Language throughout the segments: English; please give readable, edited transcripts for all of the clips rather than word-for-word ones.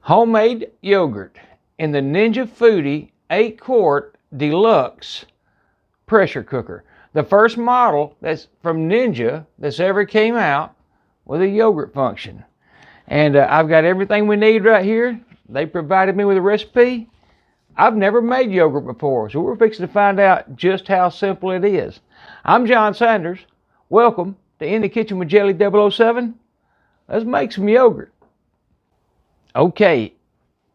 Homemade yogurt in the Ninja FOODI 8-quart Deluxe pressure cooker. The first model that's from Ninja that's ever came out with a yogurt function. And I've got everything we need right here. They provided me with a recipe. I've never made yogurt before, so we're fixing to find out just how simple it is. I'm John Sanders. Welcome to In the Kitchen with Jelly 007. Let's make some yogurt. Okay,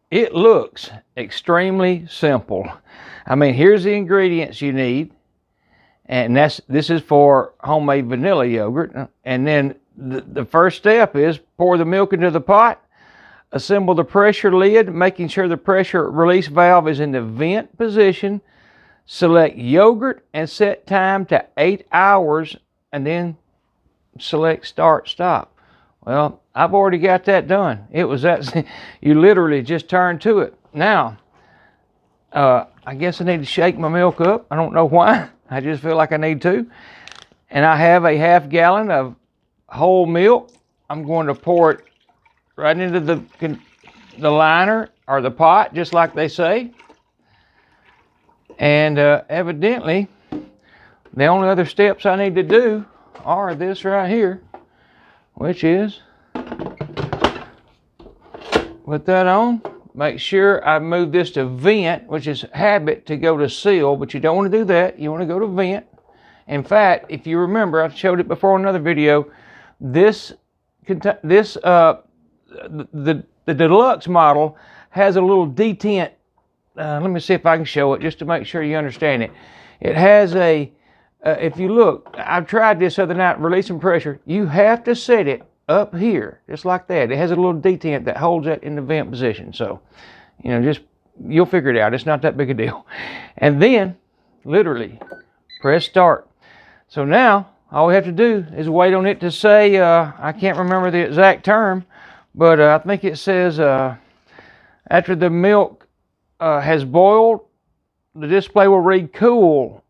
it looks extremely simple. I mean, here's the ingredients you need. And this is for homemade vanilla yogurt. And then the first step is pour the milk into the pot. Assemble the pressure lid, making sure the pressure release valve is in the vent position. Select yogurt and set time to 8 hours, and then select start stop. Well, I've already got that done. It was that you literally just turn to it. Now, I guess I need to shake my milk up. I don't know why. I just feel like I need to. And I have a ½ gallon of whole milk. I'm going to pour it right into the liner or the pot, just like they say. And evidently, the only other steps I need to do are this right here, which is put that on. Make sure I move this to vent, which is habit to go to seal, but you don't want to do that. You want to go to vent. In fact, if you remember, I've showed it before in another video. The deluxe model has a little detent. Let me see if I can show it just to make sure you understand it. It has a, if you look, I've tried this other night, releasing pressure. You have to set it up here, just like that. It has a little detent that holds it in the vent position. So, you know, you'll figure it out. It's not that big a deal. And then, literally, press start. So now, all we have to do is wait on it to say, I can't remember the exact term, but I think it says after the milk has boiled, the display will read cool.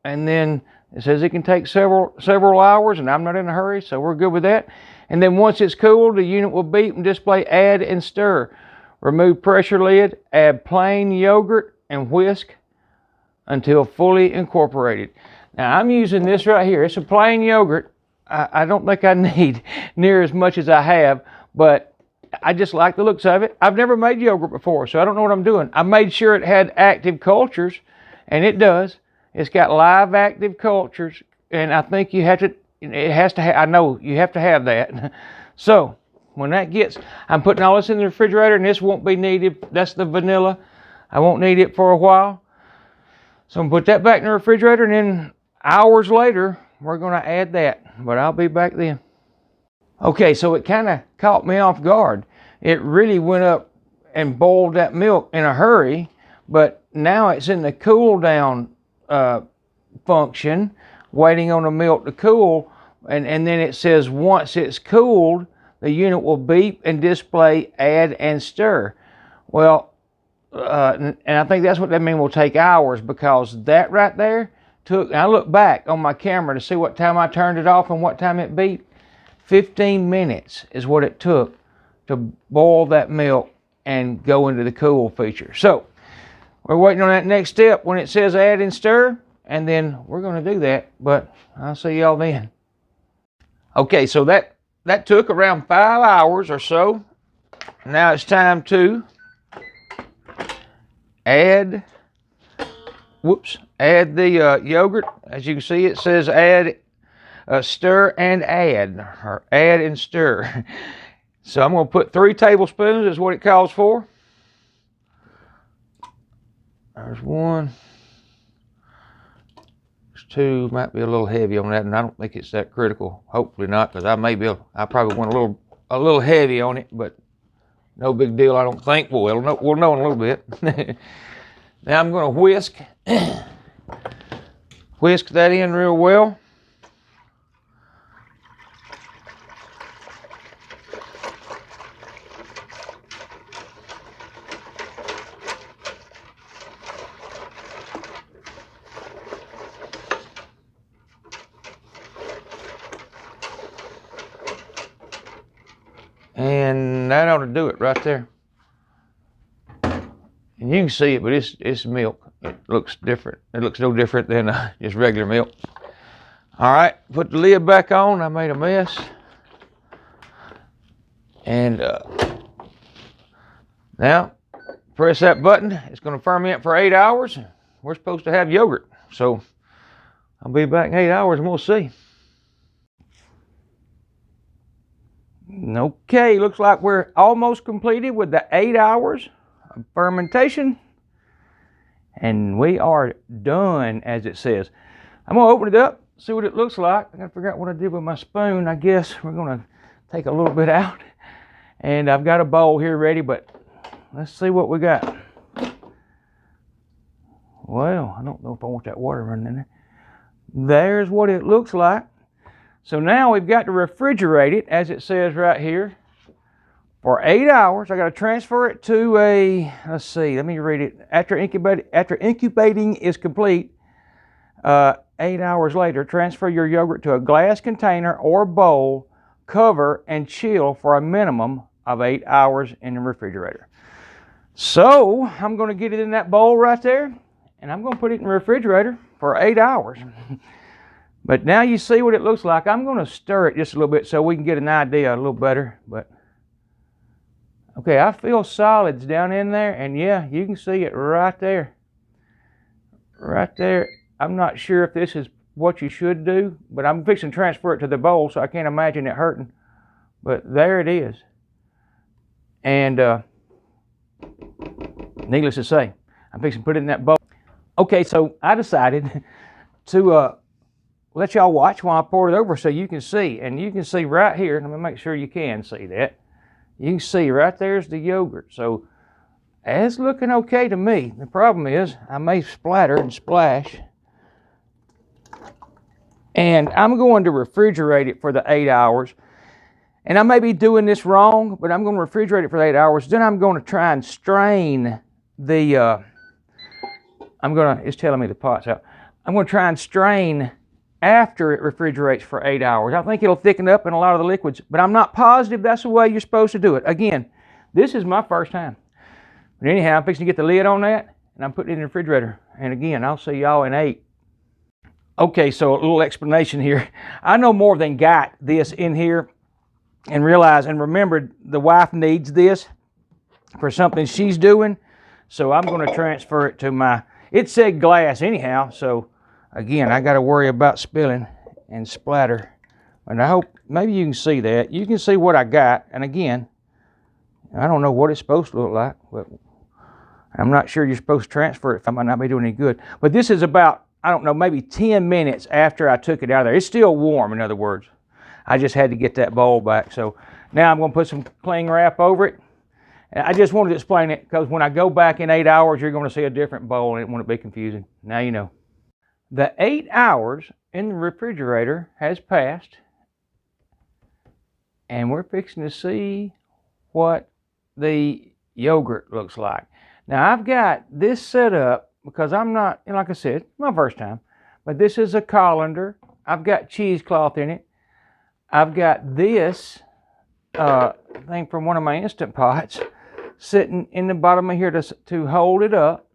And then it says it can take several hours, and I'm not in a hurry, so we're good with that. And then once it's cooled, the unit will beep and display add and stir. Remove pressure lid, add plain yogurt, and whisk until fully incorporated. Now I'm using this right here. It's a plain yogurt. I don't think I need near as much as I have, but I just like the looks of it. I've never made yogurt before, so I don't know what I'm doing. I made sure it had active cultures, and it does. It's got live active cultures, and I think you have to, I know you have to have that. So when that gets, I'm putting all this in the refrigerator, and this won't be needed. That's the vanilla. I won't need it for a while. So I'm going to put that back in the refrigerator, and then hours later, we're going to add that, but I'll be back then. Okay, so it kind of caught me off guard. It really went up and boiled that milk in a hurry, but now it's in the cool down function, waiting on the milk to cool, and then it says once it's cooled, the unit will beep and display add and stir. Well, and I think that's what that means will take hours, because that right there took, and I look back on my camera to see what time I turned it off and what time it beeped. 15 minutes is what it took to boil that milk and go into the cool feature. So we're waiting on that next step when it says add and stir, and then we're going to do that, but I'll see y'all then. Okay, so that took around 5 hours or so. Now it's time to add the yogurt. As you can see, it says add, stir and add, or add and stir. So I'm going to put 3 tablespoons is what it calls for. There's 1. There's 2. Might be a little heavy on that, and I don't think it's that critical. Hopefully not, because I probably went a little heavy on it, but no big deal, I don't think. We'll know in a little bit. Now I'm going to whisk that in real well. And that ought to do it right there. And you can see it, but it's milk. It looks different. It looks no different than just regular milk. All right, put the lid back on. I made a mess. And now press that button. It's going to ferment for 8 hours. We're supposed to have yogurt. So I'll be back in 8 hours and we'll see. Okay, looks like we're almost completed with the 8 hours of fermentation. And we are done, as it says. I'm going to open it up, see what it looks like. I got to figure out what I did with my spoon. I guess we're going to take a little bit out. And I've got a bowl here ready, but let's see what we got. Well, I don't know if I want that water running in there. There's what it looks like. So now we've got to refrigerate it, as it says right here, for 8 hours. I got to transfer it to a, let's see, let me read it. After incubating is complete, 8 hours later, transfer your yogurt to a glass container or bowl, cover and chill for a minimum of 8 hours in the refrigerator. So I'm going to get it in that bowl right there, and I'm going to put it in the refrigerator for 8 hours. But now you see what it looks like. I'm going to stir it just a little bit so we can get an idea a little better. But okay, I feel solids down in there, and yeah, you can see it right there. Right there. I'm not sure if this is what you should do, but I'm fixing to transfer it to the bowl, so I can't imagine it hurting. But there it is. And needless to say, I'm fixing to put it in that bowl. Okay, so I decided to let y'all watch while I pour it over so you can see. And you can see right here, let me make sure you can see that. You can see right there's the yogurt. So it's looking okay to me. The problem is I may splatter and splash. And I'm going to refrigerate it for the 8 hours. And I may be doing this wrong, but I'm going to refrigerate it for 8 hours. Then I'm going to try and strain the, it's telling me the pot's out. I'm going to try and strain after it refrigerates for 8 hours. I think it'll thicken up in a lot of the liquids, but I'm not positive that's the way you're supposed to do it. Again, this is my first time. But anyhow, I'm fixing to get the lid on that, and I'm putting it in the refrigerator. And again, I'll see y'all in 8. Okay, so a little explanation here. I no more than got this in here and realized and remembered the wife needs this for something she's doing. So I'm going to transfer it to my, it said glass anyhow, so again, I got to worry about spilling and splatter. And I hope maybe you can see that. You can see what I got. And again, I don't know what it's supposed to look like, but I'm not sure you're supposed to transfer it if I might not be doing any good. But this is about, I don't know, maybe 10 minutes after I took it out of there. It's still warm, in other words. I just had to get that bowl back. So now I'm going to put some cling wrap over it. And I just wanted to explain it because when I go back in 8 hours, you're going to see a different bowl and it won't be confusing. Now you know. The 8 hours in the refrigerator has passed, and we're fixing to see what the yogurt looks like. Now I've got this set up because I'm not, like I said, my first time, but this is a colander. I've got cheesecloth in it. I've got this thing from one of my Instant Pots sitting in the bottom of here to hold it up.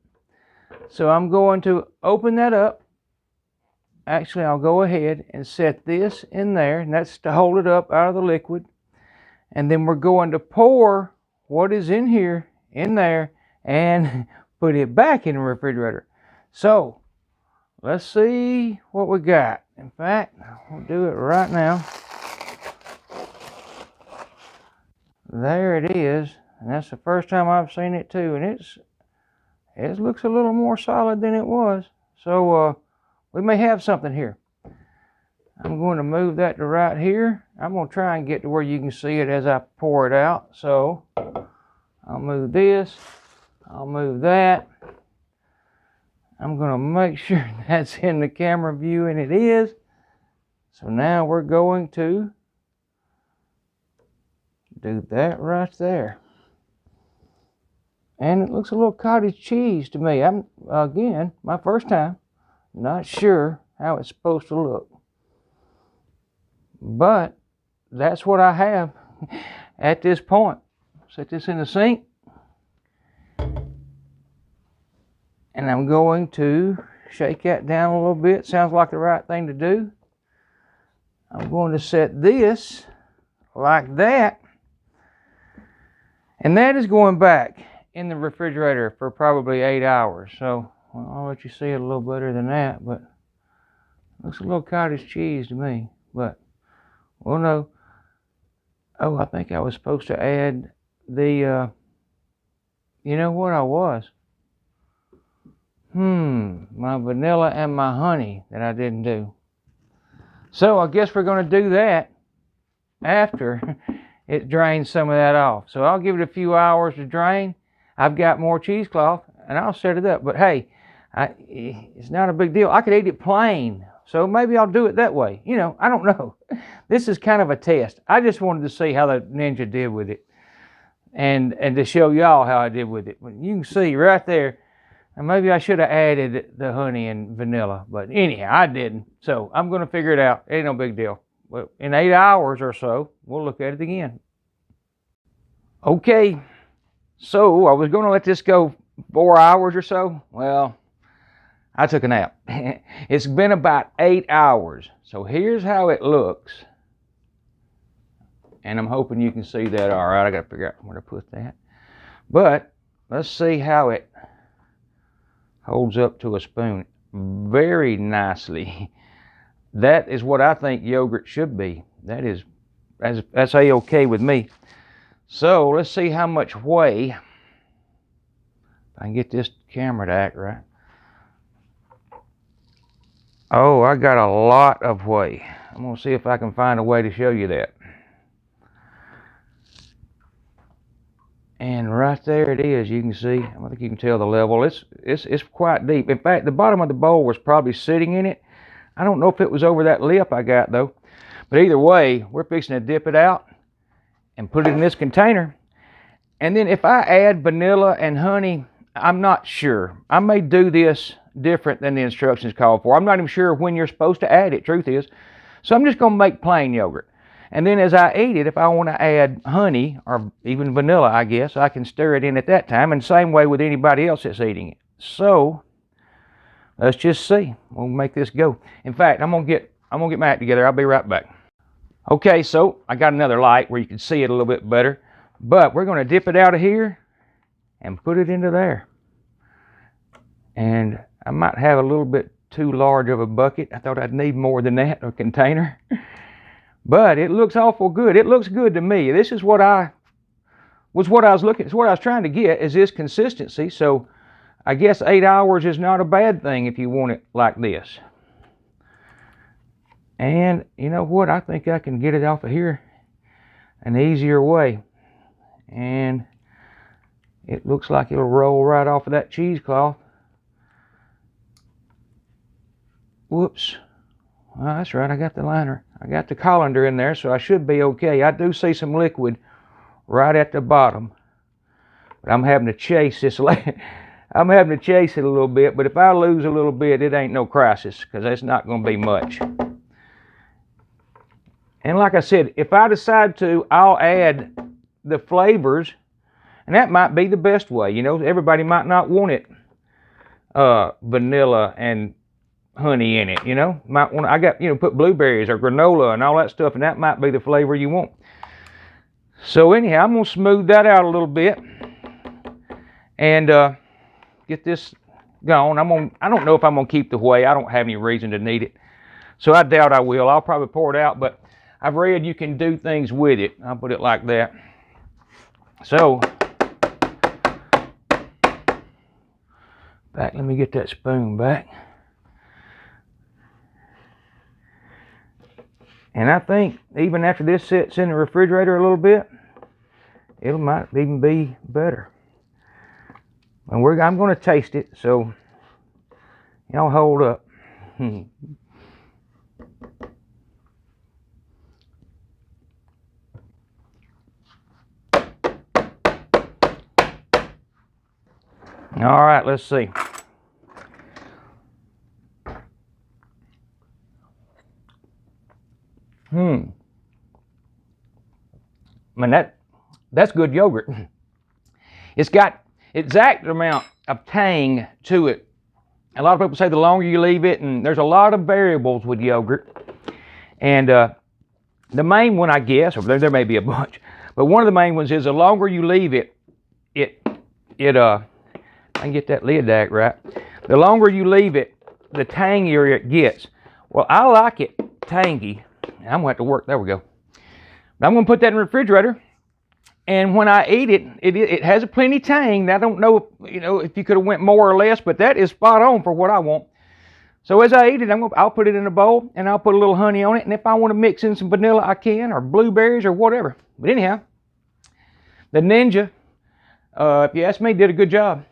So I'm going to open that up. Actually, I'll go ahead and set this in there, and that's to hold it up out of the liquid. And then we're going to pour what is in here in there and put it back in the refrigerator. So let's see what we got. In fact, we'll do it right now. There it is, and that's the first time I've seen it too, and it looks a little more solid than it was. So we may have something here. I'm going to move that to right here. I'm going to try and get to where you can see it as I pour it out. So I'll move this. I'll move that. I'm going to make sure that's in the camera view, and it is. So now we're going to do that right there. And it looks a little cottage cheese to me. I'm, again, my first time. Not sure how it's supposed to look. But that's what I have at this point. Set this in the sink. And I'm going to shake that down a little bit. Sounds like the right thing to do. I'm going to set this like that. And that is going back in the refrigerator for probably 8 hours. So, well, I'll let you see it a little better than that, but it looks a little cottage cheese to me. But, well, no. Oh, I think I was supposed to add the, you know what I was? My vanilla and my honey that I didn't do. So I guess we're going to do that after it drains some of that off. So I'll give it a few hours to drain. I've got more cheesecloth and I'll set it up. But hey, it's not a big deal. I could eat it plain. So maybe I'll do it that way. You know, I don't know. This is kind of a test. I just wanted to see how the Ninja did with it. And to show y'all how I did with it. You can see right there. And maybe I should have added the honey and vanilla. But anyhow, I didn't. So I'm going to figure it out. It ain't no big deal. But in 8 hours or so, we'll look at it again. Okay. So I was going to let this go 4 hours or so. Well, I took a nap. It's been about 8 hours. So here's how it looks. And I'm hoping you can see that all right. I got to figure out where to put that. But let's see how it holds up to a spoon very nicely. That is what I think yogurt should be. That's A-okay with me. So let's see how much whey. If I can get this camera to act right. Oh, I got a lot of whey. I'm going to see if I can find a way to show you that. And right there it is. You can see. I don't think you can tell the level. It's quite deep. In fact, the bottom of the bowl was probably sitting in it. I don't know if it was over that lip I got though. But either way, we're fixing to dip it out and put it in this container. And then if I add vanilla and honey, I'm not sure. I may do this different than the instructions call for. I'm not even sure when you're supposed to add it, truth is. So I'm just going to make plain yogurt. And then as I eat it, if I want to add honey or even vanilla, I guess, I can stir it in at that time. And same way with anybody else that's eating it. So let's just see. We'll make this go. In fact, I'm gonna get my act together. I'll be right back. Okay, so I got another light where you can see it a little bit better. But we're going to dip it out of here and put it into there. And I might have a little bit too large of a bucket. I thought I'd need more than that, a container. But it looks awful good. It looks good to me. This is what I was trying to get, is this consistency. So I guess 8 hours is not a bad thing if you want it like this. And you know what? I think I can get it off of here an easier way. And it looks like it'll roll right off of that cheesecloth. Whoops. Well, that's right. I got the liner. I got the colander in there, so I should be okay. I do see some liquid right at the bottom. But I'm having to chase this. I'm having to chase it a little bit. But if I lose a little bit, it ain't no crisis, because that's not going to be much. And like I said, if I decide to, I'll add the flavors. And that might be the best way. You know, everybody might not want it vanilla and honey in it, you know. Might want, I got, you know, put blueberries or granola and all that stuff, and that might be the flavor you want. So anyhow, I'm gonna smooth that out a little bit and get this going. I don't know if I'm gonna keep the whey. I don't have any reason to need it, so I doubt I will. I'll probably pour it out, but I've read you can do things with it. I'll put it like that. So back, let me get that spoon back. And I think even after this sits in the refrigerator a little bit, it might even be better. And I'm going to taste it, so y'all hold up. All right, let's see. Man, that's good yogurt. It's got exact amount of tang to it A lot of people say the longer you leave it, and there's a lot of variables with yogurt. And the main one, I guess, or there may be a bunch, but one of the main ones is the longer you leave it, I can get that lid back right. The longer you leave it, the tangier it gets. Well, I like it tangy. I'm gonna have to work. There we go. I'm gonna put that in the refrigerator, and when I eat it, it has a plenty tang. I don't know, if you could have went more or less, but that is spot on for what I want. So as I eat it, I'll put it in a bowl, and I'll put a little honey on it, and if I want to mix in some vanilla, I can, or blueberries, or whatever. But anyhow, the Ninja, if you ask me, did a good job.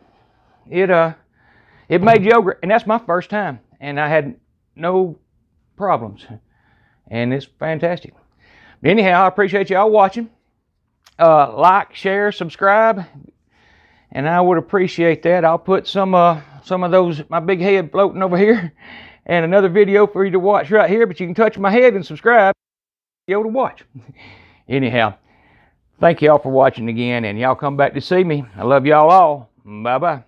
It made yogurt, and that's my first time, and I had no problems, and it's fantastic. But anyhow, I appreciate y'all watching. Like, share, subscribe, and I would appreciate that. I'll put some of those, my big head floating over here, and another video for you to watch right here, but you can touch my head and subscribe to watch. Anyhow, thank y'all for watching again, and y'all come back to see me. I love y'all all. Bye-bye.